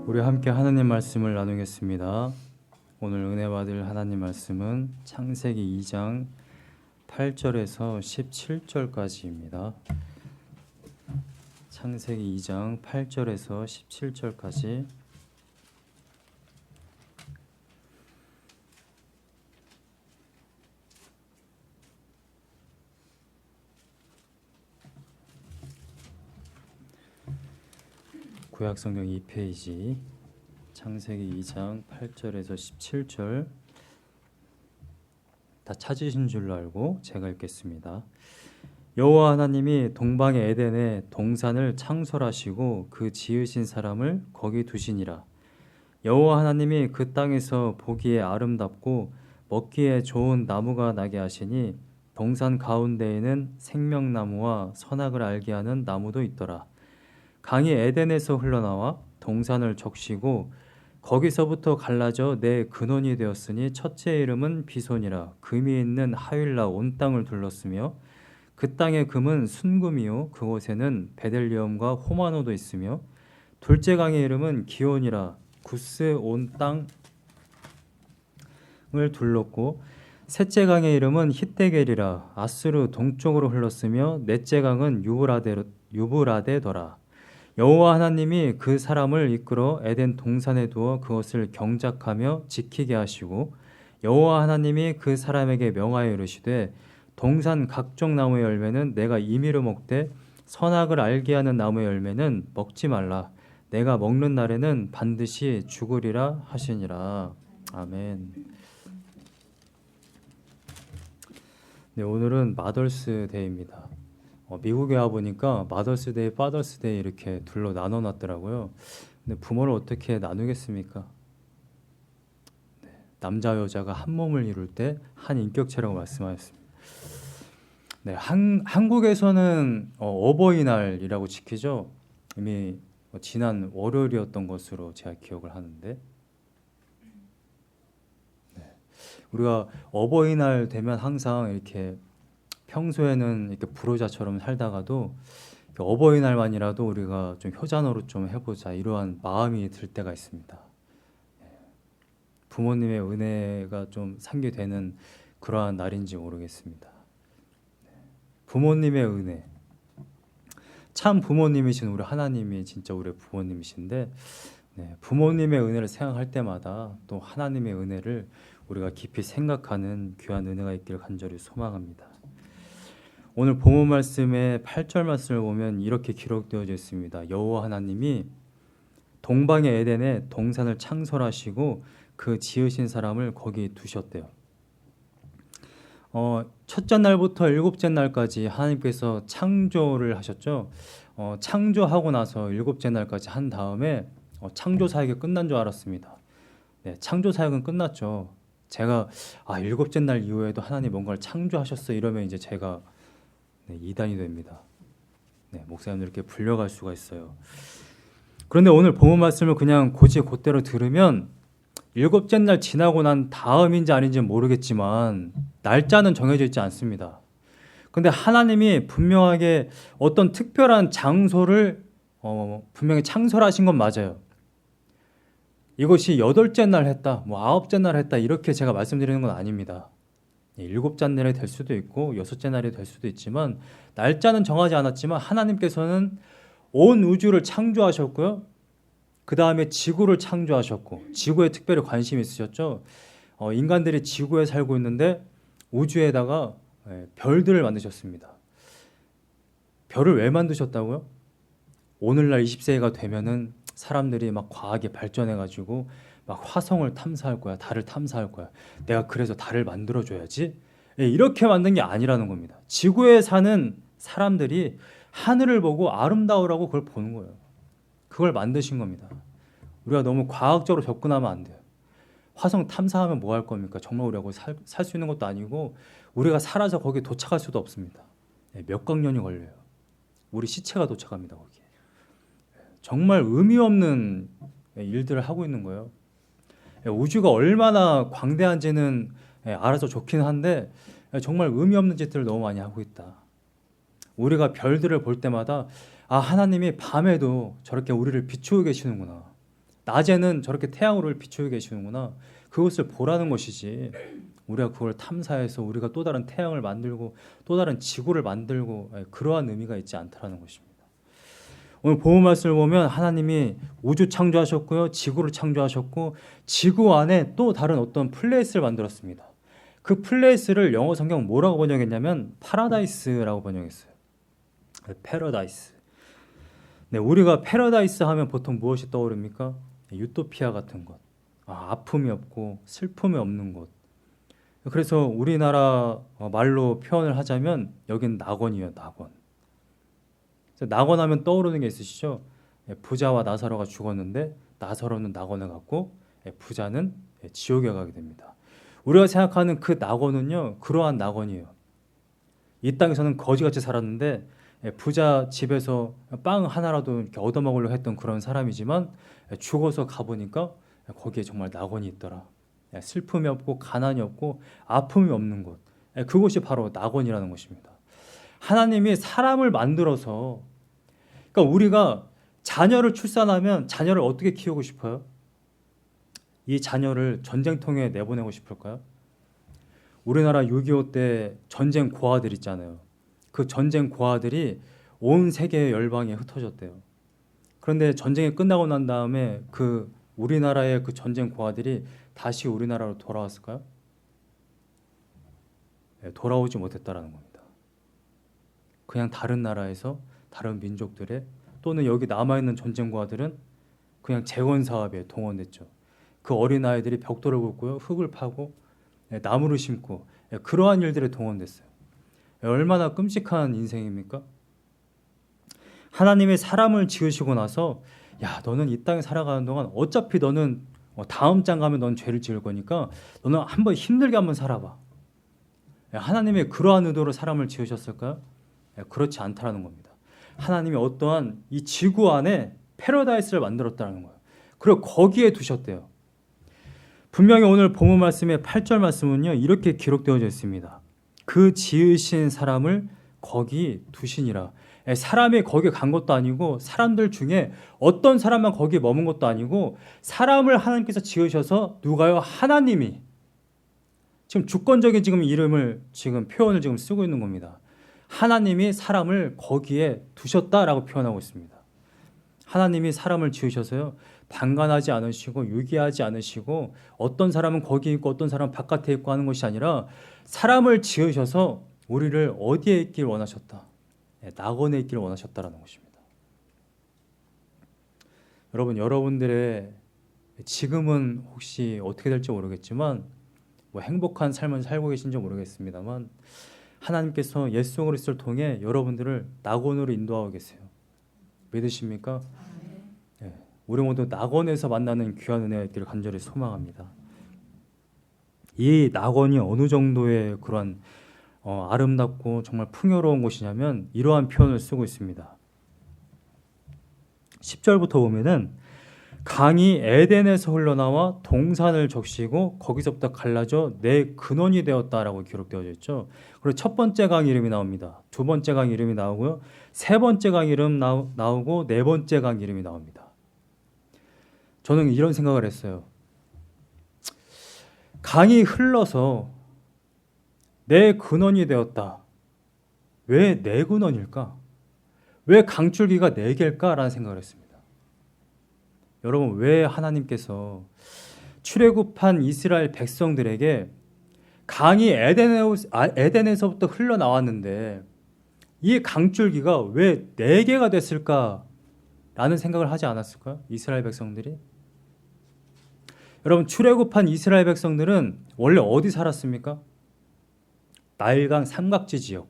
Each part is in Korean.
우리 함께 하나님 말씀을 나누겠습니다. 오늘 은혜 받을 하나님 말씀은 창세기 2장 8절에서 17절까지입니다. 창세기 2장 8절에서 17절까지. 구약성경 2페이지 창세기 2장 8절에서 17절 다 찾으신 줄로 알고 제가 읽겠습니다. 여호와 하나님이 동방의 에덴에 동산을 창설하시고 그 지으신 사람을 거기 두시니라. 여호와 하나님이 그 땅에서 보기에 아름답고 먹기에 좋은 나무가 나게 하시니 동산 가운데에는 생명나무와 선악을 알게 하는 나무도 있더라. 강이 에덴에서 흘러나와 동산을 적시고 거기서부터 갈라져 내 근원이 되었으니 첫째 이름은 비손이라. 금이 있는 하윌라 온 땅을 둘렀으며 그 땅의 금은 순금이요 그곳에는 베델리엄과 호마노도 있으며 둘째 강의 이름은 기온이라. 구스 온 땅을 둘렀고 셋째 강의 이름은 hit데겔이라. 아수르 동쪽으로 흘렀으며 넷째 강은 유브라데더라. 여호와 하나님이 그 사람을 이끌어 에덴 동산에 두어 그것을 경작하며 지키게 하시고 여호와 하나님이 그 사람에게 명하여 이르시되 동산 각종 나무의 열매는 내가 임의로 먹되 선악을 알게 하는 나무의 열매는 먹지 말라. 내가 먹는 날에는 반드시 죽으리라 하시니라. 아멘. 네, 오늘은 마더스 데이입니다. 미국에 와보니까 마더스데이, 파더스데이 이렇게 둘로 나눠놨더라고요. 근데 부모를 어떻게 나누겠습니까? 네, 남자 여자가 한 몸을 이룰 때 한 인격체라고 말씀하셨습니다. 네, 한국에서는 어버이날이라고 지키죠. 이미 지난 월요일이었던 것으로 제가 기억을 하는데, 네, 우리가 어버이날 되면 항상 이렇게 평소에는 이렇게 불효자처럼 살다가도 어버이날만이라도 우리가 좀 효자노릇 좀 해보자 이러한 마음이 들 때가 있습니다. 부모님의 은혜가 좀 상기되는 그러한 날인지 모르겠습니다. 부모님의 은혜, 참 부모님이신 우리 하나님이 진짜 우리 부모님이신데, 네, 부모님의 은혜를 생각할 때마다 또 하나님의 은혜를 우리가 깊이 생각하는 귀한 은혜가 있기를 간절히 소망합니다. 오늘 본문 말씀의 8절 말씀을 보면 이렇게 기록되어져 있습니다. 여호와 하나님이 동방의 에덴에 동산을 창설하시고 그 지으신 사람을 거기 두셨대요. 첫째 날부터 일곱째 날까지 하나님께서 창조를 하셨죠. 창조하고 나서 일곱째 날까지 한 다음에 창조 사역이 끝난 줄 알았습니다. 네, 창조 사역은 끝났죠. 제가 일곱째 날 이후에도 하나님 뭔가를 창조하셨어 이러면 이제 제가 이단이 됩니다. 네, 목사님들께 불려갈 수가 있어요. 그런데 오늘 본문 말씀을 그냥 곧대로 들으면 일곱째 날 지나고 난 다음인지 아닌지는 모르겠지만 날짜는 정해져 있지 않습니다. 근데 하나님이 분명하게 어떤 특별한 장소를 분명히 창설하신 건 맞아요. 이것이 여덟째 날 했다, 아홉째 날 했다 이렇게 제가 말씀드리는 건 아닙니다. 일곱째 날이 될 수도 있고 여섯째 날이 될 수도 있지만 날짜는 정하지 않았지만 하나님께서는 온 우주를 창조하셨고요. 그 다음에 지구를 창조하셨고 지구에 특별히 관심이 있으셨죠. 인간들이 지구에 살고 있는데 우주에다가 별들을 만드셨습니다. 별을 왜 만드셨다고요? 오늘날 20세기가 되면은 사람들이 막 과학이 발전해가지고 막 화성을 탐사할 거야, 달을 탐사할 거야. 내가 그래서 달을 만들어줘야지. 이렇게 만든 게 아니라는 겁니다. 지구에 사는 사람들이 하늘을 보고 아름다우라고 그걸 보는 거예요. 그걸 만드신 겁니다. 우리가 너무 과학적으로 접근하면 안 돼요. 화성 탐사하면 뭐 할 겁니까? 정말 우리가 살 수 있는 것도 아니고 우리가 살아서 거기에 도착할 수도 없습니다. 몇 광년이 걸려요. 우리 시체가 도착합니다 거기에. 정말 의미 없는 일들을 하고 있는 거예요. 우주가 얼마나 광대한지는 알아서 좋긴 한데 정말 의미 없는 짓들을 너무 많이 하고 있다. 우리가 별들을 볼 때마다 하나님이 밤에도 저렇게 우리를 비추고 계시는구나. 낮에는 저렇게 태양으로 비추고 계시는구나. 그것을 보라는 것이지. 우리가 그걸 탐사해서 우리가 또 다른 태양을 만들고 또 다른 지구를 만들고 그러한 의미가 있지 않다라는 것입니다. 오늘 본문 말씀을 보면 하나님이 우주 창조하셨고요. 지구를 창조하셨고 지구 안에 또 다른 어떤 플레이스를 만들었습니다. 그 플레이스를 영어 성경 뭐라고 번역했냐면 파라다이스라고 번역했어요. 패러다이스. 네, 우리가 패러다이스 하면 보통 무엇이 떠오릅니까? 유토피아 같은 것. 아픔이 없고 슬픔이 없는 곳. 그래서 우리나라 말로 표현을 하자면 여긴 낙원이에요. 낙원. 낙원 하면 떠오르는 게 있으시죠? 부자와 나사로가 죽었는데 나사로는 낙원에 갔고 부자는 지옥에 가게 됩니다. 우리가 생각하는 그 낙원은요, 그러한 낙원이에요. 이 땅에서는 거지같이 살았는데 부자 집에서 빵 하나라도 이렇게 얻어먹으려고 했던 그런 사람이지만 죽어서 가보니까 거기에 정말 낙원이 있더라. 슬픔이 없고 가난이 없고 아픔이 없는 곳. 그곳이 바로 낙원이라는 것입니다. 하나님이 사람을 만들어서, 그러니까 우리가 자녀를 출산하면 자녀를 어떻게 키우고 싶어요? 이 자녀를 전쟁통에 내보내고 싶을까요? 우리나라 6.25 때 전쟁 고아들 있잖아요. 그 전쟁 고아들이 온 세계 열방에 흩어졌대요. 그런데 전쟁이 끝나고 난 다음에 그 우리나라의 그 전쟁 고아들이 다시 우리나라로 돌아왔을까요? 돌아오지 못했다라는 겁니다. 그냥 다른 나라에서 다른 민족들의 또는 여기 남아있는 전쟁 고아들은 그냥 재건 사업에 동원됐죠. 그 어린 아이들이 벽돌을 굽고요, 흙을 파고 나무를 심고 그러한 일들에 동원됐어요. 얼마나 끔찍한 인생입니까? 하나님이 사람을 지으시고 나서 야, 너는 이 땅에 살아가는 동안 어차피 너는 다음 장 가면 넌 죄를 지을 거니까 너는 한번 힘들게 한번 살아봐. 하나님이 그러한 의도로 사람을 지으셨을까요? 그렇지 않다라는 겁니다. 하나님이 어떠한 이 지구 안에 패러다이스를 만들었다는 거예요. 그리고 거기에 두셨대요. 분명히 오늘 본문 말씀의 8절 말씀은요, 이렇게 기록되어져 있습니다. 그 지으신 사람을 거기 두시니라. 사람이 거기 간 것도 아니고 사람들 중에 어떤 사람만 거기에 머문 것도 아니고 사람을 하나님께서 지으셔서 누가요? 하나님이 지금 주권적인 지금 이름을 지금 표현을 지금 쓰고 있는 겁니다. 하나님이 사람을 거기에 두셨다라고 표현하고 있습니다. 하나님이 사람을 지으셔서요, 방관하지 않으시고 유기하지 않으시고 어떤 사람은 거기 있고 어떤 사람은 바깥에 있고 하는 것이 아니라 사람을 지으셔서 우리를 어디에 있길 원하셨다. 낙원에 있기를 원하셨다라는 것입니다. 여러분, 여러분들의 지금은 혹시 어떻게 될지 모르겠지만 행복한 삶을 살고 계신지 모르겠습니다만 하나님께서 예수 그리스도를 통해 여러분들을 낙원으로 인도하고 계세요. 믿으십니까? 네. 우리 모두 낙원에서 만나는 귀한 은혜가 있기를 간절히 소망합니다. 이 낙원이 어느 정도의 그런 아름답고 정말 풍요로운 곳이냐면 이러한 표현을 쓰고 있습니다. 10절부터 보면은 강이 에덴에서 흘러나와 동산을 적시고 거기서부터 갈라져 내 근원이 되었다라고 기록되어져 있죠. 그리고 첫 번째 강 이름이 나옵니다. 두 번째 강 이름이 나오고요. 세 번째 강 이름 나오고 네 번째 강 이름이 나옵니다. 저는 이런 생각을 했어요. 강이 흘러서 내 근원이 되었다. 왜 내 근원일까? 왜 강줄기가 네 개일까라는 생각을 했습니다. 여러분, 왜 하나님께서 출애굽한 이스라엘 백성들에게 강이 에덴에서부터 흘러나왔는데 이 강줄기가 왜 네 개가 됐을까라는 생각을 하지 않았을까요? 이스라엘 백성들이? 여러분, 출애굽한 이스라엘 백성들은 원래 어디 살았습니까? 나일강 삼각지 지역.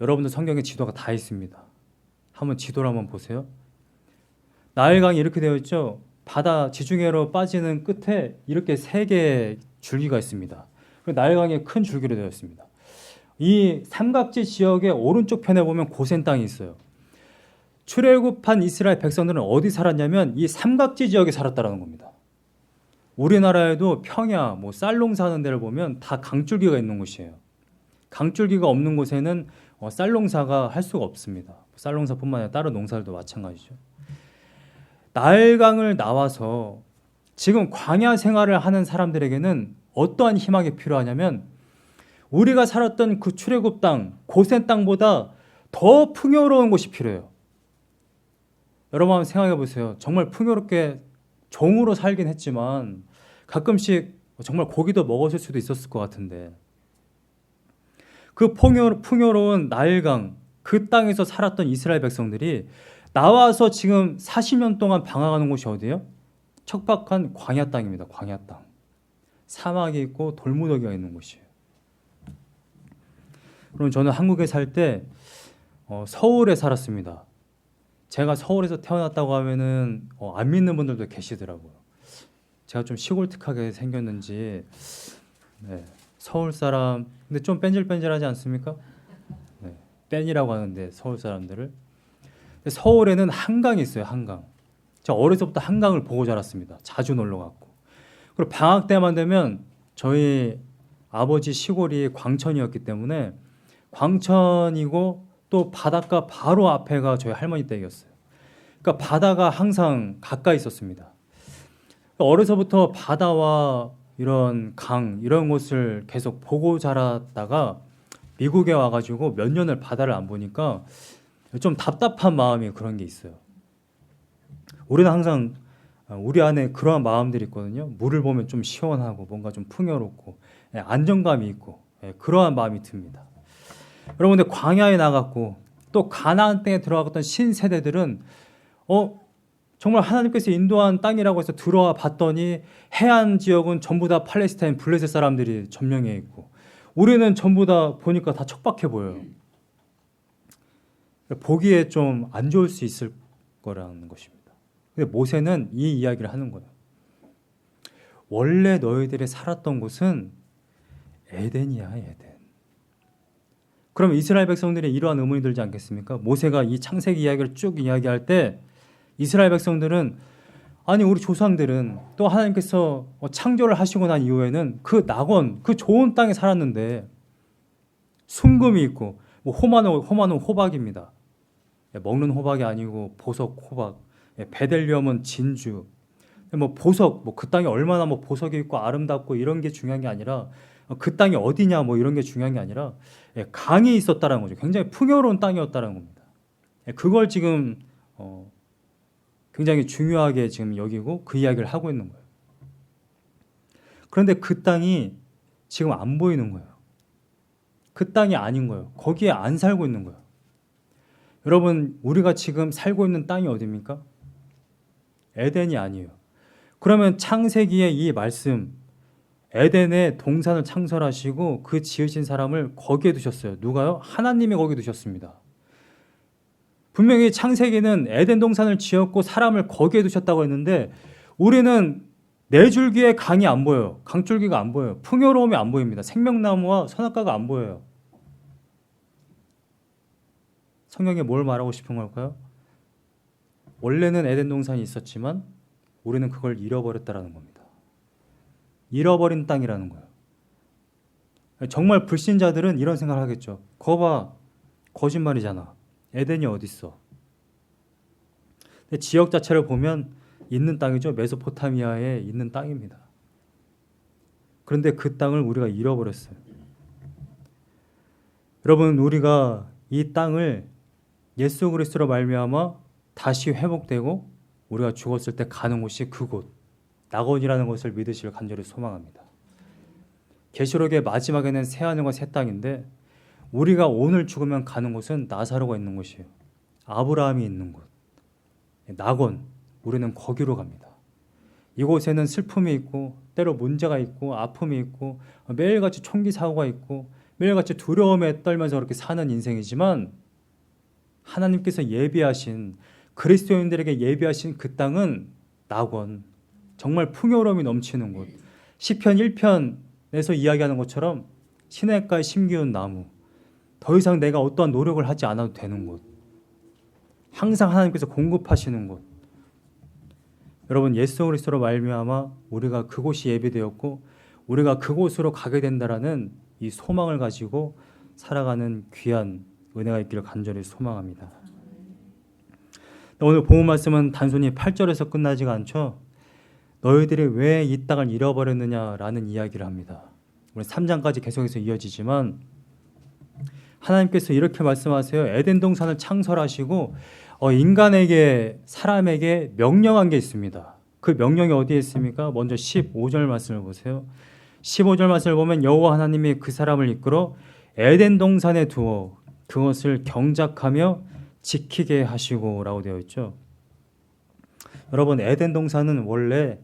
여러분들 성경에 지도가 다 있습니다. 한번 지도를 한번 보세요. 나일강이 이렇게 되어 있죠. 바다 지중해로 빠지는 끝에 이렇게 세 개의 줄기가 있습니다. 나일강의 큰 줄기로 되어 있습니다. 이 삼각지 지역의 오른쪽 편에 보면 고센 땅이 있어요. 출애굽한 이스라엘 백성들은 어디 살았냐면 이 삼각지 지역에 살았다는 겁니다. 우리나라에도 평야, 쌀 농사하는 데를 보면 다 강줄기가 있는 곳이에요. 강줄기가 없는 곳에는 쌀 농사가 할 수가 없습니다. 쌀 농사뿐만 아니라 다른 농사들도 마찬가지죠. 나일강을 나와서 지금 광야 생활을 하는 사람들에게는 어떠한 희망이 필요하냐면 우리가 살았던 그 출애굽 땅, 고센 땅보다 더 풍요로운 곳이 필요해요. 여러분 한번 생각해 보세요. 정말 풍요롭게 종으로 살긴 했지만 가끔씩 정말 고기도 먹었을 수도 있었을 것 같은데 그 풍요로운 나일강, 그 땅에서 살았던 이스라엘 백성들이 나와서 지금 40년 동안 방황하는 곳이 어디예요? 척박한 광야 땅입니다. 광야 땅. 사막이 있고 돌무더기가 있는 곳이에요. 그럼 저는 한국에 살 때 서울에 살았습니다. 제가 서울에서 태어났다고 하면은 안 믿는 분들도 계시더라고요. 제가 좀 시골특하게 생겼는지 네, 서울 사람 근데 좀 뺀질뺀질하지 않습니까? 네, 뺀이라고 하는데 서울 사람들을 서울에는 한강이 있어요. 한강. 제가 어려서부터 한강을 보고 자랐습니다. 자주 놀러 갔고 그리고 방학 때만 되면 저희 아버지 시골이 광천이었기 때문에 광천이고 또 바닷가 바로 앞에가 저희 할머니 댁이었어요. 그러니까 바다가 항상 가까이 있었습니다. 어려서부터 바다와 이런 강 이런 곳을 계속 보고 자랐다가 미국에 와가지고 몇 년을 바다를 안 보니까 좀 답답한 마음이 그런 게 있어요. 우리는 항상 우리 안에 그러한 마음들이 있거든요. 물을 보면 좀 시원하고 뭔가 좀 풍요롭고 안정감이 있고 그러한 마음이 듭니다. 여러분들 광야에 나갔고 또 가나안 땅에 들어갔던 신세대들은 정말 하나님께서 인도한 땅이라고 해서 들어와 봤더니 해안 지역은 전부 다 팔레스타인 블레셋 사람들이 점령해 있고 우리는 전부 다 보니까 다 척박해 보여요. 보기에 좀 안 좋을 수 있을 거라는 것입니다. 근데 모세는 이 이야기를 하는 거예요. 원래 너희들이 살았던 곳은 에덴이야, 에덴. 그럼 이스라엘 백성들이 이러한 의문이 들지 않겠습니까? 모세가 이 창세기 이야기를 쭉 이야기할 때 이스라엘 백성들은 아니 우리 조상들은 또 하나님께서 창조를 하시고 난 이후에는 그 낙원, 그 좋은 땅에 살았는데 순금이 있고 호마노 호박입니다. 먹는 호박이 아니고 보석 호박, 베델리엄은 진주, 보석, 그 땅에 얼마나 보석이 있고 아름답고 이런 게 중요한 게 아니라 그 땅이 어디냐 이런 게 중요한 게 아니라 강이 있었다는 거죠. 굉장히 풍요로운 땅이었다는 겁니다. 그걸 지금 굉장히 중요하게 지금 여기고 그 이야기를 하고 있는 거예요. 그런데 그 땅이 지금 안 보이는 거예요. 그 땅이 아닌 거예요. 거기에 안 살고 있는 거예요. 여러분 우리가 지금 살고 있는 땅이 어디입니까? 에덴이 아니에요. 그러면 창세기의 이 말씀 에덴에 동산을 창설하시고 그 지으신 사람을 거기에 두셨어요. 누가요? 하나님이 거기에 두셨습니다. 분명히 창세기는 에덴 동산을 지었고 사람을 거기에 두셨다고 했는데 우리는 네 줄기의 강이 안 보여요. 강줄기가 안 보여요. 풍요로움이 안 보입니다. 생명나무와 선악과가 안 보여요. 성경에 뭘 말하고 싶은 걸까요? 원래는 에덴 동산이 있었지만 우리는 그걸 잃어버렸다라는 겁니다. 잃어버린 땅이라는 거예요. 정말 불신자들은 이런 생각을 하겠죠. 거 봐, 거짓말이잖아. 에덴이 어딨어? 지역 자체를 보면 있는 땅이죠. 메소포타미아에 있는 땅입니다. 그런데 그 땅을 우리가 잃어버렸어요. 여러분 우리가 이 땅을 예수 그리스도로 말미암아 다시 회복되고 우리가 죽었을 때 가는 곳이 그곳 낙원이라는 것을 믿으시길 간절히 소망합니다. 계시록의 마지막에는 새 하늘과 새 땅인데 우리가 오늘 죽으면 가는 곳은 나사로가 있는 곳이에요. 아브라함이 있는 곳 낙원 우리는 거기로 갑니다. 이곳에는 슬픔이 있고 때로 문제가 있고 아픔이 있고 매일같이 총기 사고가 있고 매일같이 두려움에 떨면서 그렇게 사는 인생이지만 하나님께서 예비하신 그리스도인들에게 예비하신 그 땅은 낙원 정말 풍요로움이 넘치는 곳 시편 1편에서 이야기하는 것처럼 시냇가에 심기운 나무 더 이상 내가 어떠한 노력을 하지 않아도 되는 곳 항상 하나님께서 공급하시는 곳 여러분 예수 그리스도로 말미암아 우리가 그곳이 예비되었고 우리가 그곳으로 가게 된다라는 이 소망을 가지고 살아가는 귀한 은혜가 있기를 간절히 소망합니다. 오늘 본문 말씀은 단순히 8절에서 끝나지가 않죠. 너희들이 왜 이 땅을 잃어버렸느냐라는 이야기를 합니다. 우리 3장까지 계속해서 이어지지만 하나님께서 이렇게 말씀하세요. 에덴 동산을 창설하시고 인간에게, 사람에게 명령한 게 있습니다. 그 명령이 어디에 있습니까? 먼저 15절 말씀을 보세요. 15절 말씀을 보면 여호와 하나님이 그 사람을 이끌어 에덴 동산에 두어 그것을 경작하며 지키게 하시고 라고 되어 있죠. 여러분, 에덴 동산은 원래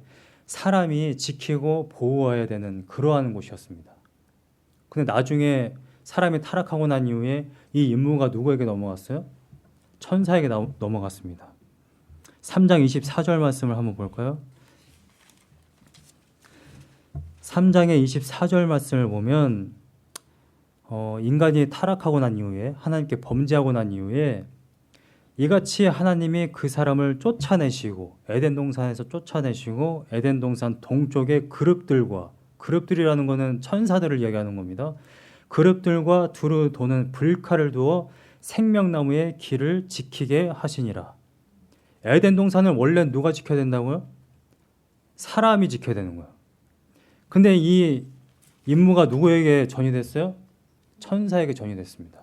사람이 지키고 보호해야 되는 그러한 곳이었습니다. 근데 나중에 사람이 타락하고 난 이후에 이 임무가 누구에게 넘어갔어요? 천사에게 넘어갔습니다. 3장 24절 말씀을 한번 볼까요? 3장의 24절 말씀을 보면 인간이 타락하고 난 이후에, 하나님께 범죄하고 난 이후에 이같이 하나님이 그 사람을 쫓아내시고, 에덴 동산에서 쫓아내시고, 에덴 동산 동쪽의 그룹들과, 그룹들이라는 것은 천사들을 이야기하는 겁니다. 그룹들과 두루 도는 불칼을 두어 생명나무의 길을 지키게 하시니라. 에덴 동산을 원래 누가 지켜야 된다고요? 사람이 지켜야 되는 거예요. 근데 이 임무가 누구에게 전이됐어요? 천사에게 전이됐습니다.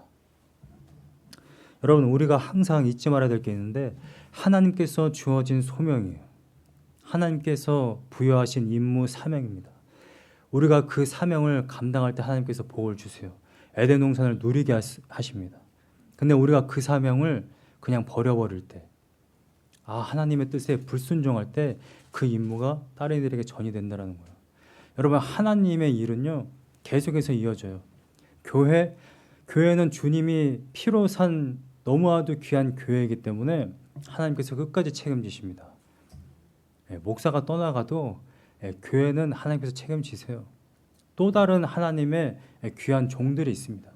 여러분, 우리가 항상 잊지 말아야 될 게 있는데 하나님께서 주어진 소명이에요. 하나님께서 부여하신 임무, 사명입니다. 우리가 그 사명을 감당할 때 하나님께서 복을 주세요. 에덴 동산을 누리게 하십니다. 근데 우리가 그 사명을 그냥 버려버릴 때, 하나님의 뜻에 불순종할 때 그 임무가 다른 이들에게 전이된다는 거예요. 여러분, 하나님의 일은요 계속해서 이어져요. 교회는 주님이 피로 산 너무나도 귀한 교회이기 때문에 하나님께서 끝까지 책임지십니다. 목사가 떠나가도 교회는 하나님께서 책임지세요. 또 다른 하나님의 귀한 종들이 있습니다.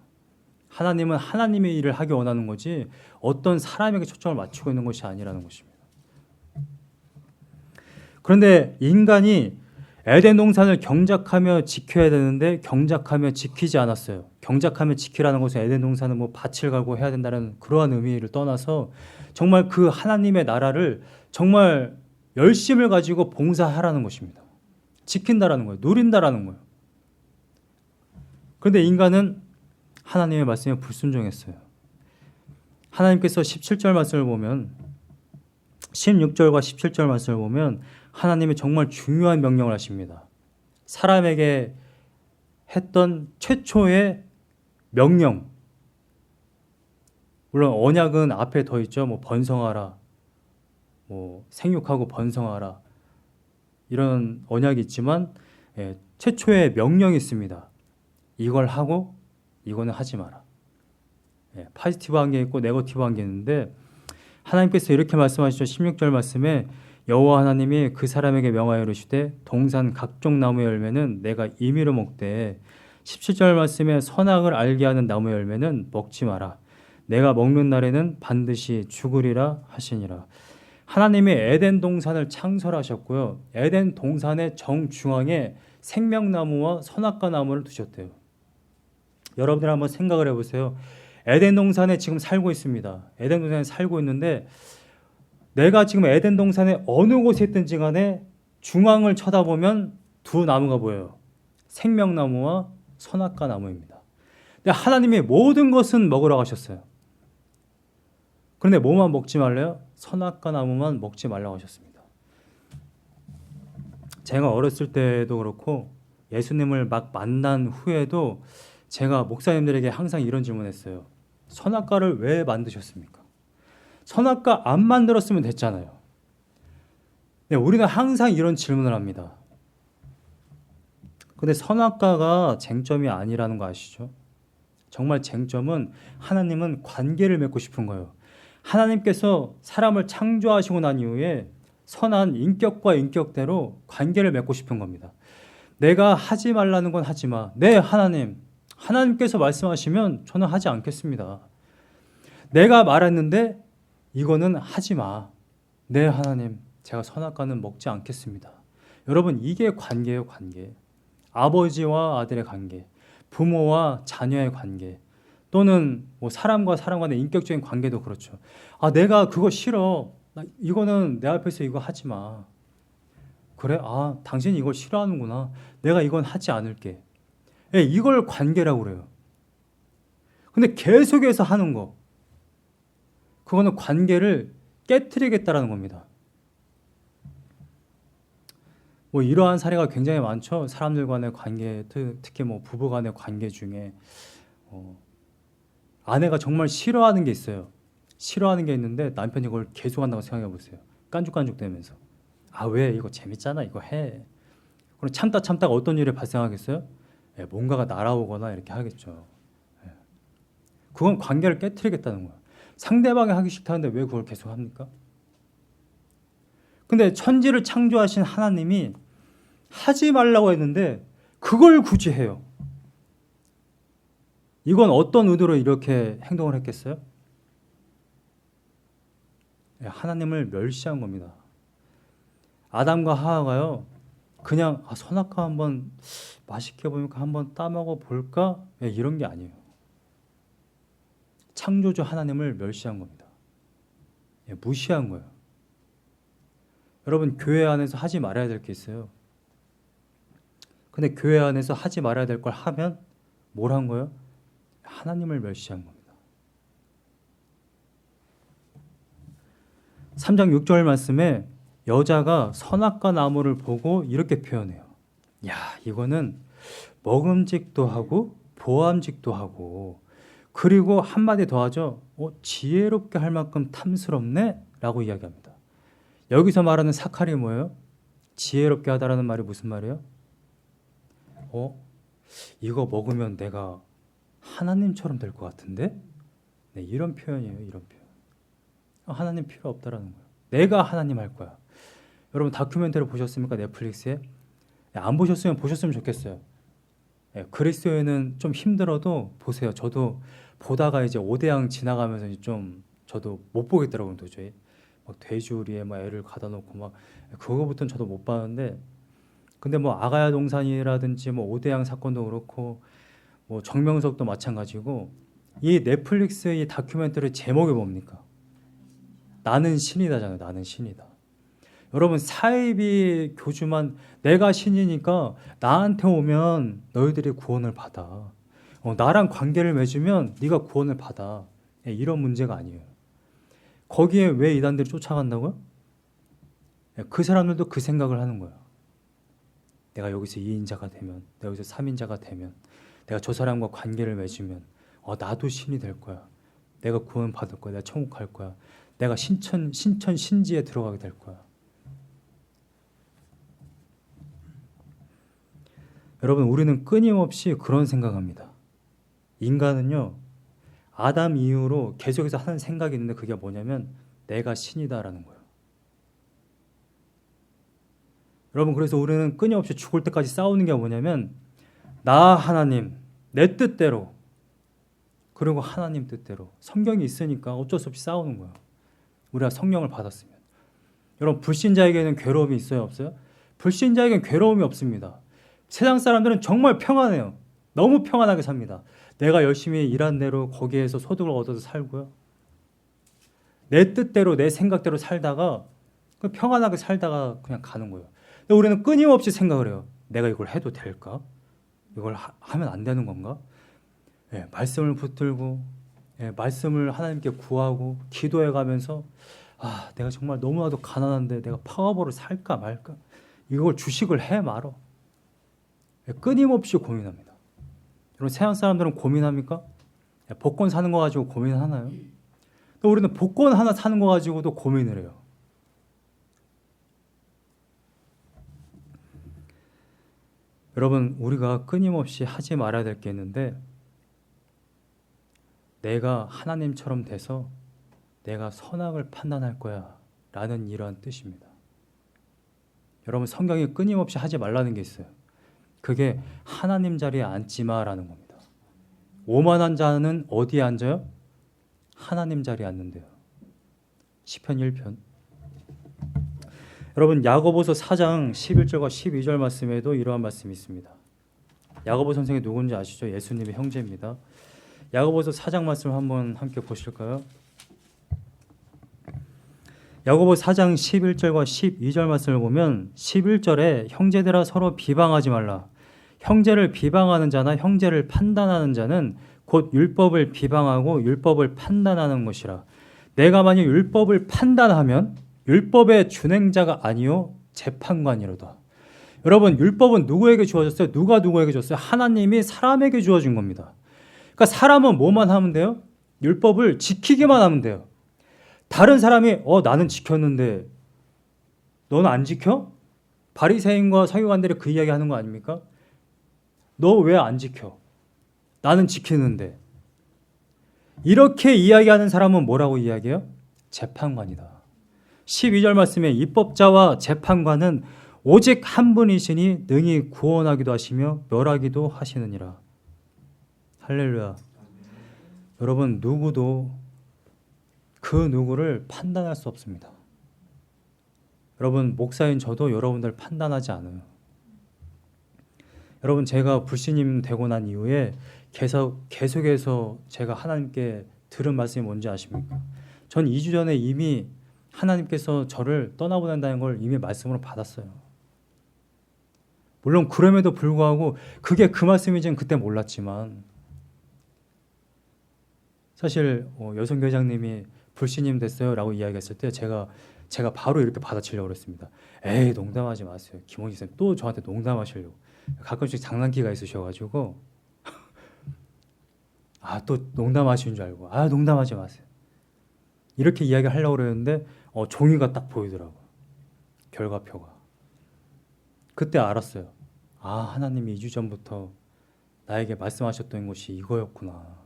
하나님은 하나님의 일을 하기 원하는 거지 어떤 사람에게 초점을 맞추고 있는 것이 아니라는 것입니다. 그런데 인간이 에덴 동산을 경작하며 지켜야 되는데 경작하며 지키지 않았어요. 경작하며 지키라는 것은 에덴 동산은 뭐 밭을 갈고 해야 된다는 그러한 의미를 떠나서 정말 그 하나님의 나라를 정말 열심을 가지고 봉사하라는 것입니다. 지킨다라는 거예요. 누린다라는 거예요. 그런데 인간은 하나님의 말씀에 불순종했어요. 하나님께서 17절 말씀을 보면, 16절과 17절 말씀을 보면 하나님이 정말 중요한 명령을 하십니다. 사람에게 했던 최초의 명령. 물론 언약은 앞에 더 있죠. 뭐 번성하라, 뭐 생육하고 번성하라, 이런 언약이 있지만 최초의 명령이 있습니다. 이걸 하고 이거는 하지 마라. 포지티브한 게 있고 네거티브한 게 있는데 하나님께서 이렇게 말씀하시죠. 16절 말씀에 여호와 하나님이 그 사람에게 명하여 이르시되 동산 각종 나무의 열매는 내가 임의로 먹되 17절 말씀에 선악을 알게 하는 나무의 열매는 먹지 마라. 내가 먹는 날에는 반드시 죽으리라 하시니라. 하나님이 에덴 동산을 창설하셨고요. 에덴 동산의 정중앙에 생명나무와 선악과 나무를 두셨대요. 여러분들 한번 생각을 해보세요. 에덴 동산에 지금 살고 있습니다. 에덴 동산에 살고 있는데 내가 지금 에덴 동산의 어느 곳에 있든지 간에 중앙을 쳐다보면 두 나무가 보여요. 생명나무와 선악과 나무입니다. 근데 하나님이 모든 것은 먹으라고 하셨어요. 그런데 뭐만 먹지 말래요? 선악과 나무만 먹지 말라고 하셨습니다. 제가 어렸을 때도 그렇고 예수님을 막 만난 후에도 제가 목사님들에게 항상 이런 질문했어요. 선악과를 왜 만드셨습니까? 선악과 안 만들었으면 됐잖아요. 네, 우리는 항상 이런 질문을 합니다. 근데 선악과가 쟁점이 아니라는 거 아시죠? 정말 쟁점은 하나님은 관계를 맺고 싶은 거예요. 하나님께서 사람을 창조하시고 난 이후에 선한 인격과 인격대로 관계를 맺고 싶은 겁니다. 내가 하지 말라는 건 하지 마. 네, 하나님께서 말씀하시면 저는 하지 않겠습니다. 내가 말했는데 이거는 하지 마. 네, 하나님, 제가 선악과는 먹지 않겠습니다. 여러분, 이게 관계예요, 관계. 아버지와 아들의 관계, 부모와 자녀의 관계, 또는 뭐 사람과 사람 간의 인격적인 관계도 그렇죠. 내가 그거 싫어. 이거는 내 앞에서 이거 하지 마. 그래? 아, 당신이 이걸 싫어하는구나. 내가 이건 하지 않을게. 예, 이걸 관계라고 그래요. 근데 계속해서 하는 거, 그거는 관계를 깨트리겠다라는 겁니다. 뭐 이러한 사례가 굉장히 많죠. 사람들 간의 관계, 특히 뭐 부부 간의 관계 중에 아내가 정말 싫어하는 게 있어요. 싫어하는 게 있는데 남편이 그걸 계속 한다고 생각해 보세요. 깐죽깐죽 대면서. 아, 왜? 이거 재밌잖아. 이거 해. 그럼 참다가 어떤 일이 발생하겠어요? 예, 뭔가가 날아오거나 이렇게 하겠죠. 예. 그건 관계를 깨트리겠다는 거야. 상대방이 하기 싫다는데 왜 그걸 계속 합니까? 근데 천지를 창조하신 하나님이 하지 말라고 했는데 그걸 굳이 해요. 이건 어떤 의도로 이렇게 행동을 했겠어요? 하나님을 멸시한 겁니다. 아담과 하와가요, 그냥 선악과 한번 맛있게 보니까 한번 따먹어 볼까? 이런 게 아니에요. 창조주 하나님을 멸시한 겁니다. 무시한 거예요. 여러분, 교회 안에서 하지 말아야 될 게 있어요. 근데 교회 안에서 하지 말아야 될 걸 하면 뭘 한 거예요? 하나님을 멸시한 겁니다. 3장 6절 말씀에 여자가 선악과 나무를 보고 이렇게 표현해요. 야, 이거는 먹음직도 하고 보암직도 하고, 그리고 한마디 더 하죠. 지혜롭게 할 만큼 탐스럽네? 라고 이야기합니다. 여기서 말하는 사칼이 뭐예요? 지혜롭게 하다라는 말이 무슨 말이에요? 이거 먹으면 내가 하나님처럼 될 것 같은데? 네, 이런 표현이에요. 이런 표현. 하나님 필요 없다라는 거예요. 내가 하나님 할 거야. 여러분, 다큐멘터리 보셨습니까? 넷플릭스에? 안 보셨으면 보셨으면 좋겠어요. 그리스도인은 좀 힘들어도 보세요. 저도 보다가 이제 오대양 지나가면서 좀 저도 못 보겠더라고요. 도저히 막 돼지우리에 막 애를 가다 놓고 막 그거부터는 저도 못 봤는데, 근데 뭐 아가야 동산이라든지 뭐 오대양 사건도 그렇고 뭐 정명석도 마찬가지고, 이 넷플릭스의 다큐멘터리 제목이 뭡니까? 나는 신이다잖아요. 나는 신이다. 여러분, 사이비 교주만 내가 신이니까 나한테 오면 너희들이 구원을 받아. 나랑 관계를 맺으면 네가 구원을 받아. 이런 문제가 아니에요. 거기에 왜 이단들이 쫓아간다고요? 그 사람들도 그 생각을 하는 거예요. 내가 여기서 2인자가 되면, 내가 여기서 3인자가 되면, 내가 저 사람과 관계를 맺으면 나도 신이 될 거야. 내가 구원 받을 거야. 내가 천국 갈 거야. 내가 신지에 들어가게 될 거야. 여러분, 우리는 끊임없이 그런 생각합니다. 인간은요, 아담 이후로 계속해서 하는 생각이 있는데 그게 뭐냐면 내가 신이다라는 거예요. 여러분, 그래서 우리는 끊임없이 죽을 때까지 싸우는 게 뭐냐면 나 하나님, 내 뜻대로, 그리고 하나님 뜻대로. 성경이 있으니까 어쩔 수 없이 싸우는 거예요. 우리가 성령을 받았으면. 여러분, 불신자에게는 괴로움이 있어요, 없어요? 불신자에게는 괴로움이 없습니다. 세상 사람들은 정말 평안해요. 너무 평안하게 삽니다. 내가 열심히 일한 대로 거기에서 소득을 얻어서 살고요. 내 뜻대로 내 생각대로 살다가 평안하게 살다가 그냥 가는 거예요. 근데 우리는 끊임없이 생각을 해요. 내가 이걸 해도 될까? 이걸 하면 안 되는 건가? 말씀을 붙들고 말씀을 하나님께 구하고 기도해 가면서 내가 정말 너무나도 가난한데 내가 파워볼을 살까 말까? 이걸 주식을 해 말어. 끊임없이 고민합니다. 여러분, 세상 사람들은 고민합니까? 복권 사는 거 가지고 고민하나요? 또 우리는 복권 하나 사는 거 가지고도 고민을 해요. 여러분, 우리가 끊임없이 하지 말아야 될 게 있는데, 내가 하나님처럼 돼서 내가 선악을 판단할 거야 라는 이러한 뜻입니다. 여러분, 성경에 끊임없이 하지 말라는 게 있어요. 그게 하나님 자리에 앉지 마라는 겁니다. 오만한 자는 어디에 앉아요? 하나님 자리에 앉는데요. 시편 1편. 여러분, 야고보서 4장 11절과 12절 말씀에도 이러한 말씀이 있습니다. 야고보 선생이 누군지 아시죠? 예수님의 형제입니다. 야고보서 4장 말씀 한번 함께 보실까요? 야고보 4장 11절과 12절 말씀을 보면 11절에 형제들아 서로 비방하지 말라. 형제를 비방하는 자나 형제를 판단하는 자는 곧 율법을 비방하고 율법을 판단하는 것이라. 내가 만약 율법을 판단하면 율법의 준행자가 아니요 재판관이로다. 여러분, 율법은 누구에게 주어졌어요? 누가 누구에게 줬어요? 하나님이 사람에게 주어진 겁니다. 그러니까 사람은 뭐만 하면 돼요? 율법을 지키기만 하면 돼요. 다른 사람이 나는 지켰는데 너는 안 지켜? 바리새인과 서기관들이 그 이야기 하는 거 아닙니까? 너 왜 안 지켜? 나는 지키는데. 이렇게 이야기하는 사람은 뭐라고 이야기해요? 재판관이다. 12절 말씀에 입법자와 재판관은 오직 한 분이시니 능히 구원하기도 하시며 멸하기도 하시느니라. 할렐루야. 여러분, 누구도 그 누구를 판단할 수 없습니다. 여러분, 목사인 저도 여러분들 판단하지 않아요. 여러분, 제가 불신임 되고 난 이후에 계속해서 제가 하나님께 들은 말씀이 뭔지 아십니까? 전 2주 전에 이미 하나님께서 저를 떠나보낸다는 걸 이미 말씀으로 받았어요. 물론 그럼에도 불구하고 그게 그 말씀인지는 그때 몰랐지만, 사실 여성교장님이 불신임 됐어요 라고 이야기했을 때 제가 바로 이렇게 받아치려고 했습니다. 에이, 농담하지 마세요. 김원희 쌤 또 저한테 농담하시려고. 가끔씩 장난기가 있으셔가지고 또 농담하시는 줄 알고 농담하지 마세요. 이렇게 이야기하려고 그랬는데 종이가 딱 보이더라고요. 결과표가. 그때 알았어요. 하나님이 2주 전부터 나에게 말씀하셨던 것이 이거였구나.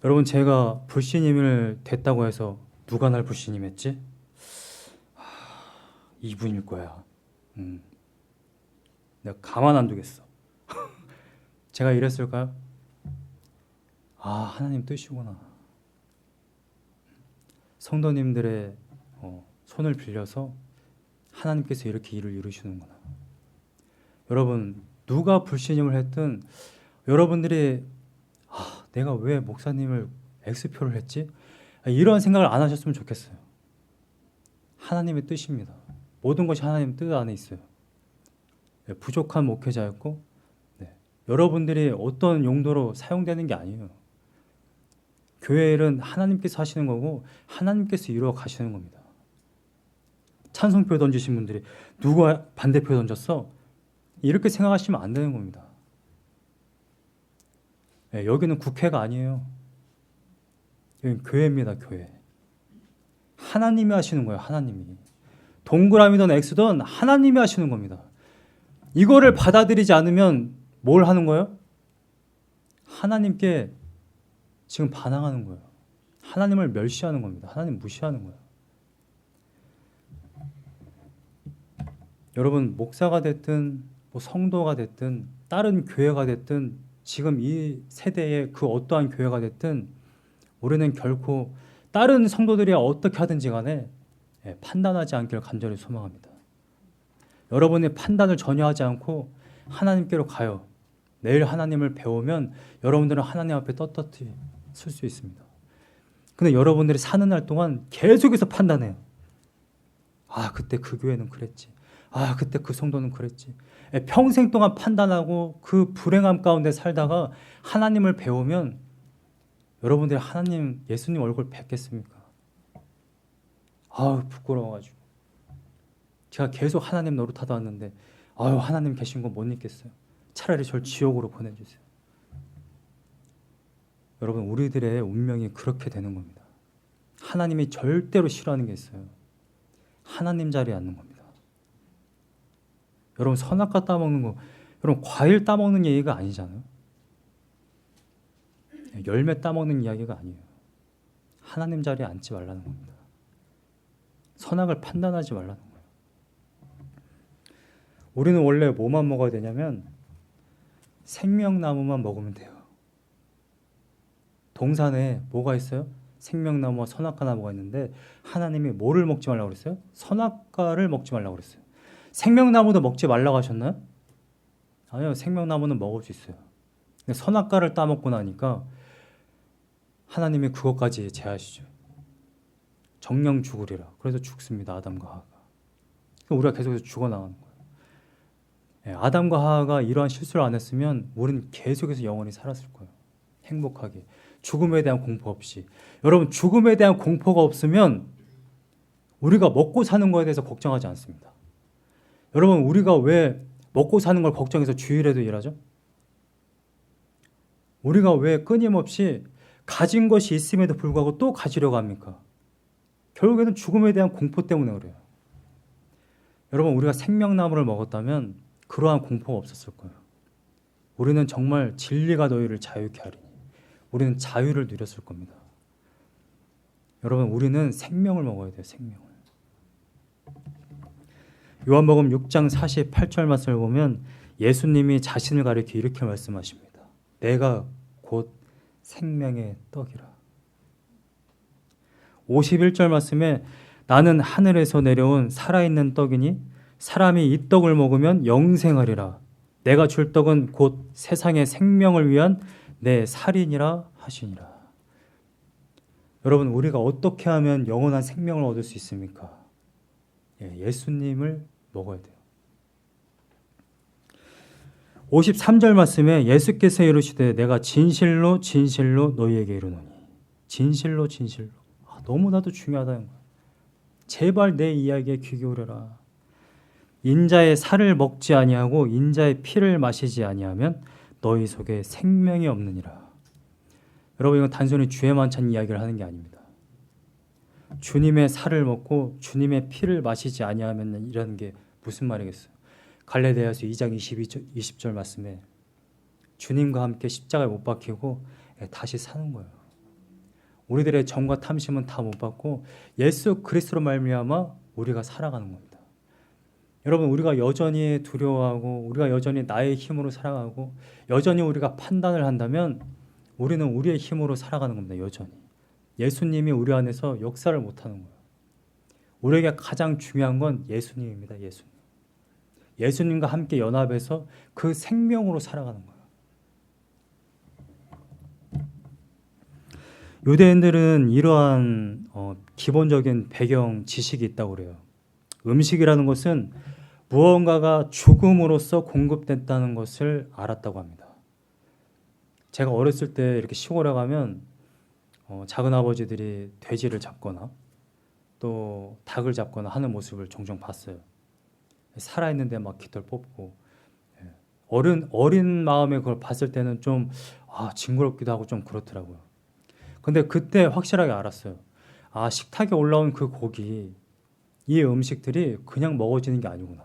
여러분, 제가 불신임을 됐다고 해서 누가 날 불신임했지? 이분일 거야. 내가 가만 안 두겠어. 제가 이랬을까요? 하나님 뜻이구나. 성도님들의 손을 빌려서 하나님께서 이렇게 일을 이루시는구나. 여러분, 누가 불신임을 했든 여러분들이 내가 왜 목사님을 X표를 했지? 이런 생각을 안 하셨으면 좋겠어요. 하나님의 뜻입니다. 모든 것이 하나님 뜻 안에 있어요. 부족한 목회자였고, 여러분들이 어떤 용도로 사용되는 게 아니에요. 교회 일은 하나님께서 하시는 거고 하나님께서 이루어 가시는 겁니다. 찬송표 던지신 분들이 누가 반대표 던졌어? 이렇게 생각하시면 안 되는 겁니다. 여기는 국회가 아니에요. 여기는 교회입니다. 교회. 하나님이 하시는 거예요. 하나님이. 동그라미든 X든 하나님이 하시는 겁니다. 이거를 받아들이지 않으면 뭘 하는 거예요? 하나님께 지금 반항하는 거예요. 하나님을 멸시하는 겁니다. 하나님 무시하는 거예요. 여러분, 목사가 됐든 성도가 됐든 다른 교회가 됐든 지금 이 세대의 그 어떠한 교회가 됐든 우리는 결코 다른 성도들이 어떻게 하든지 간에 판단하지 않기를 간절히 소망합니다. 여러분의 판단을 전혀 하지 않고 하나님께로 가요. 내일 하나님을 배우면 여러분들은 하나님 앞에 떳떳히 설 수 있습니다. 근데 여러분들이 사는 날 동안 계속해서 판단해요. 그때 그 교회는 그랬지. 그때 그 성도는 그랬지. 평생 동안 판단하고 그 불행함 가운데 살다가 하나님을 배우면 여러분들이 예수님 얼굴 뵙겠습니까? 부끄러워가지고. 제가 계속 하나님 노릇하다 왔는데 하나님 계신 거 못 믿겠어요. 차라리 저를 지옥으로 보내주세요. 여러분, 우리들의 운명이 그렇게 되는 겁니다. 하나님이 절대로 싫어하는 게 있어요. 하나님 자리에 앉는 겁니다. 여러분, 선악과 따먹는 거, 여러분 과일 따먹는 얘기가 아니잖아요. 열매 따먹는 이야기가 아니에요. 하나님 자리에 앉지 말라는 겁니다. 선악을 판단하지 말라는 거예요. 우리는 원래 뭐만 먹어야 되냐면 생명나무만 먹으면 돼요. 동산에 뭐가 있어요? 생명나무와 선악과 나무가 있는데 하나님이 뭐를 먹지 말라고 그랬어요? 선악과를 먹지 말라고 그랬어요. 생명나무도 먹지 말라고 하셨나요? 아니요, 생명나무는 먹을 수 있어요. 근데 선악과를 따먹고 나니까 하나님이 그것까지 제하시죠. 정령 죽으리라. 그래서 죽습니다. 아담과 하하가. 우리가 계속해서 죽어나가는 거예요. 아담과 하하가 이러한 실수를 안 했으면 우리는 계속해서 영원히 살았을 거예요. 행복하게. 죽음에 대한 공포 없이. 여러분, 죽음에 대한 공포가 없으면 우리가 먹고 사는 거에 대해서 걱정하지 않습니다. 여러분, 우리가 왜 먹고 사는 걸 걱정해서 주일에도 일하죠? 우리가 왜 끊임없이 가진 것이 있음에도 불구하고 또 가지려고 합니까? 결국에는 죽음에 대한 공포 때문에 그래요. 여러분, 우리가 생명나무를 먹었다면 그러한 공포가 없었을 거예요. 우리는 정말 진리가 너희를 자유케 하리니 우리는 자유를 누렸을 겁니다. 여러분, 우리는 생명을 먹어야 돼요. 생명을. 요한복음 6장 48절 말씀을 보면 예수님이 자신을 가리켜 이렇게 말씀하십니다. 내가 곧 생명의 떡이라. 51절 말씀에 나는 하늘에서 내려온 살아있는 떡이니 사람이 이 떡을 먹으면 영생하리라. 내가 줄 떡은 곧 세상의 생명을 위한 내 살이니라 하시니라. 여러분, 우리가 어떻게 하면 영원한 생명을 얻을 수 있습니까? 예수님을 먹어야 돼요. 53절 말씀에 예수께서 이르시되 내가 진실로 진실로 너희에게 이르노니. 진실로 진실로. 너무나도 중요하다는 거예요. 제발 내 이야기에 귀 기울여라. 인자의 살을 먹지 아니하고 인자의 피를 마시지 아니하면 너희 속에 생명이 없느니라. 여러분, 이건 단순히 주의 만찬 이야기를 하는 게 아닙니다. 주님의 살을 먹고 주님의 피를 마시지 아니하면 이라는 게 무슨 말이겠어요? 갈라디아서 2장 20절 말씀에 주님과 함께 십자가에 못 박히고 다시 사는 거예요. 우리들의 정과 탐심은 다 못 받고 예수 그리스도로 말미암아 우리가 살아가는 겁니다. 여러분, 우리가 여전히 두려워하고 우리가 여전히 나의 힘으로 살아가고 여전히 우리가 판단을 한다면 우리는 우리의 힘으로 살아가는 겁니다. 여전히. 예수님이 우리 안에서 역사를 못하는 거예요. 우리에게 가장 중요한 건 예수님입니다. 예수님. 예수님과 함께 연합해서 그 생명으로 살아가는 거예요. 유대인들은 이러한 기본적인 배경 지식이 있다고 그래요. 음식이라는 것은 무언가가 죽음으로써 공급됐다는 것을 알았다고 합니다. 제가 어렸을 때 이렇게 시골에 가면 작은 아버지들이 돼지를 잡거나 또 닭을 잡거나 하는 모습을 종종 봤어요. 살아있는데 막 깃털 뽑고. 어린 마음에 그걸 봤을 때는 좀 징그럽기도 하고 좀 그렇더라고요. 근데 그때 확실하게 알았어요. 식탁에 올라온 그 고기, 이 음식들이 그냥 먹어지는 게 아니구나.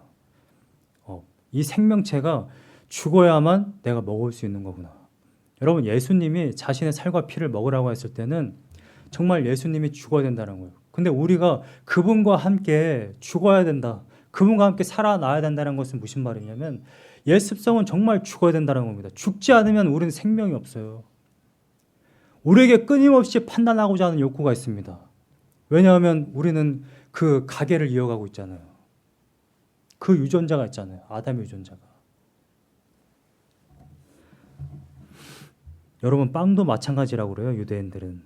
이 생명체가 죽어야만 내가 먹을 수 있는 거구나. 여러분, 예수님이 자신의 살과 피를 먹으라고 했을 때는 정말 예수님이 죽어야 된다는 거예요. 근데 우리가 그분과 함께 죽어야 된다. 그분과 함께 살아나야 된다는 것은 무슨 말이냐면 예습성은 정말 죽어야 된다는 겁니다. 죽지 않으면 우리는 생명이 없어요. 우리에게 끊임없이 판단하고자 하는 욕구가 있습니다. 왜냐하면 우리는 그 가계를 이어가고 있잖아요. 그 유전자가 있잖아요. 아담의 유전자가. 여러분, 빵도 마찬가지라고 그래요. 유대인들은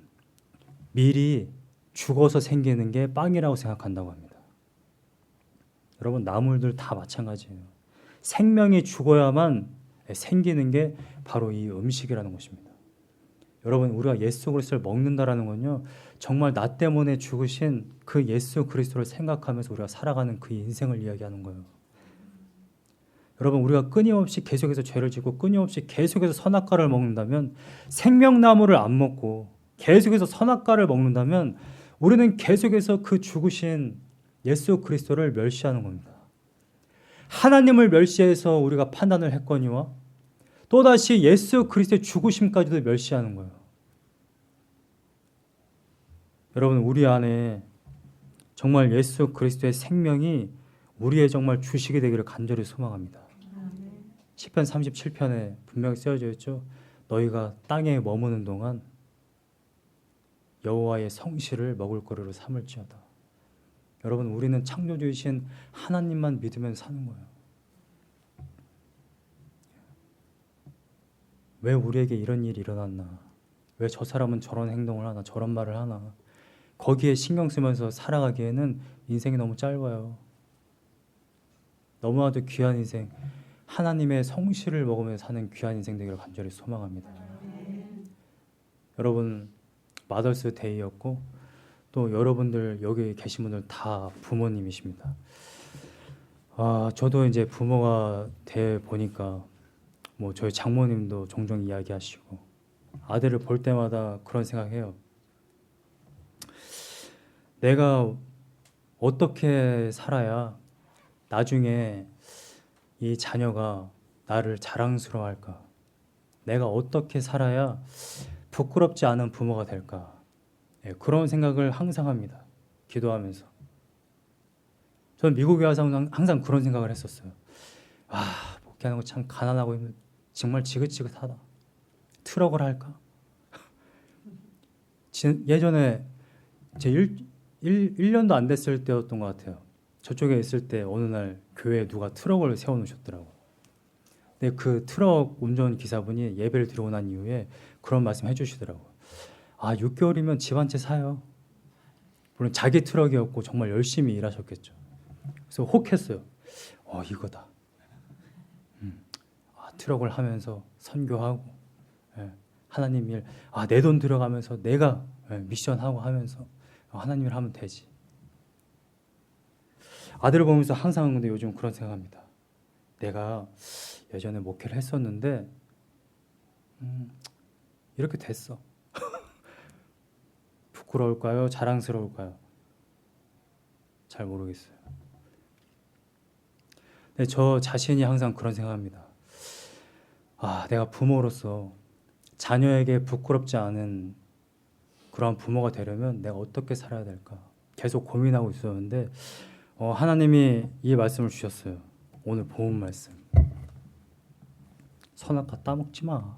미리 죽어서 생기는 게 빵이라고 생각한다고 합니다. 여러분, 나물들 다 마찬가지예요. 생명이 죽어야만 생기는 게 바로 이 음식이라는 것입니다. 여러분, 우리가 예수 그리스도를 먹는다라는 건요, 정말 나 때문에 죽으신 그 예수 그리스도를 생각하면서 우리가 살아가는 그 인생을 이야기하는 거예요. 여러분, 우리가 끊임없이 계속해서 죄를 짓고 끊임없이 계속해서 선악과를 먹는다면, 생명나무를 안 먹고 계속해서 선악과를 먹는다면 우리는 계속해서 그 죽으신 예수 그리스도를 멸시하는 겁니다. 하나님을 멸시해서 우리가 판단을 했거니와 또다시 예수 그리스도의 죽으심까지도 멸시하는 거예요. 여러분, 우리 안에 정말 예수 그리스도의 생명이 우리의 정말 주식이 되기를 간절히 소망합니다. 시편 37편에 분명히 쓰여져 있죠. 너희가 땅에 머무는 동안 여호와의 성실을 먹을거리로 삼을지어다. 여러분, 우리는 창조주이신 하나님만 믿으면서 사는 거예요. 왜 우리에게 이런 일이 일어났나? 왜 저 사람은 저런 행동을 하나, 저런 말을 하나. 거기에 신경 쓰면서 살아가기에는 인생이 너무 짧아요. 너무나도 귀한 인생, 하나님의 성실을 먹으면서 사는 귀한 인생 되기를 간절히 소망합니다. 여러분, 마더스 데이였고 또 여러분들 여기 계신 분들 다 부모님이십니다. 저도 이제 부모가 돼 보니까 뭐 저희 장모님도 종종 이야기하시고 아들을 볼 때마다 그런 생각해요. 내가 어떻게 살아야 나중에 이 자녀가 나를 자랑스러워할까? 내가 어떻게 살아야 부끄럽지 않은 부모가 될까? 그런 생각을 항상 합니다. 기도하면서. 저는 미국에 와서 항상 그런 생각을 했었어요. 목회하는 거 참 가난하고 정말 지긋지긋하다. 트럭을 할까? 예전에 제 1년도 안 됐을 때였던 것 같아요. 저쪽에 있을 때 어느 날 교회에 누가 트럭을 세워놓으셨더라고. 근데 그 트럭 운전 기사분이 예배를 드리고 난 이후에 그런 말씀 해주시더라고. 6개월이면 집 한 채 사요. 물론 자기 트럭이었고 정말 열심히 일하셨겠죠. 그래서 혹했어요. 이거다. 트럭을 하면서 선교하고 하나님 일, 내 돈 들어가면서 내가 미션하고 하면서 하나님 일 하면 되지. 아들을 보면서 항상 근데 요즘 그런 생각합니다. 내가 예전에 목회를 했었는데 이렇게 됐어. 부끄러울까요? 자랑스러울까요? 잘 모르겠어요. 근데 저 자신이 항상 그런 생각합니다. 내가 부모로서 자녀에게 부끄럽지 않은 그런 부모가 되려면 내가 어떻게 살아야 될까? 계속 고민하고 있었는데 하나님이 이 말씀을 주셨어요. 오늘 본 말씀. 선악과 따먹지 마.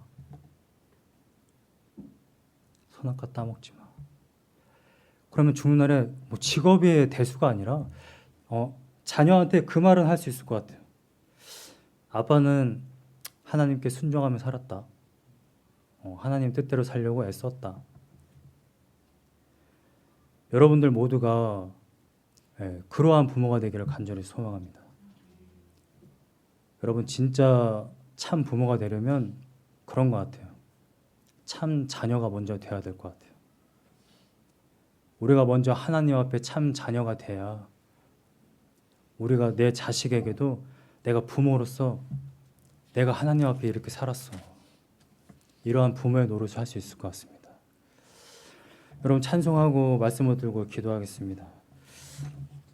선악과 따먹지 마. 그러면 죽는 날에 뭐 직업의 대수가 아니라 자녀한테 그 말은 할 수 있을 것 같아요. 아빠는 하나님께 순종하며 살았다. 하나님 뜻대로 살려고 애썼다. 여러분들 모두가 그러한 부모가 되기를 간절히 소망합니다. 여러분 진짜 참 부모가 되려면 그런 것 같아요. 참 자녀가 먼저 돼야 될 것 같아요. 우리가 먼저 하나님 앞에 참 자녀가 돼야 우리가 내 자식에게도 내가 부모로서 내가 하나님 앞에 이렇게 살았어. 이러한 부모의 노릇을 할 수 있을 것 같습니다. 여러분 찬송하고 말씀을 들고 기도하겠습니다.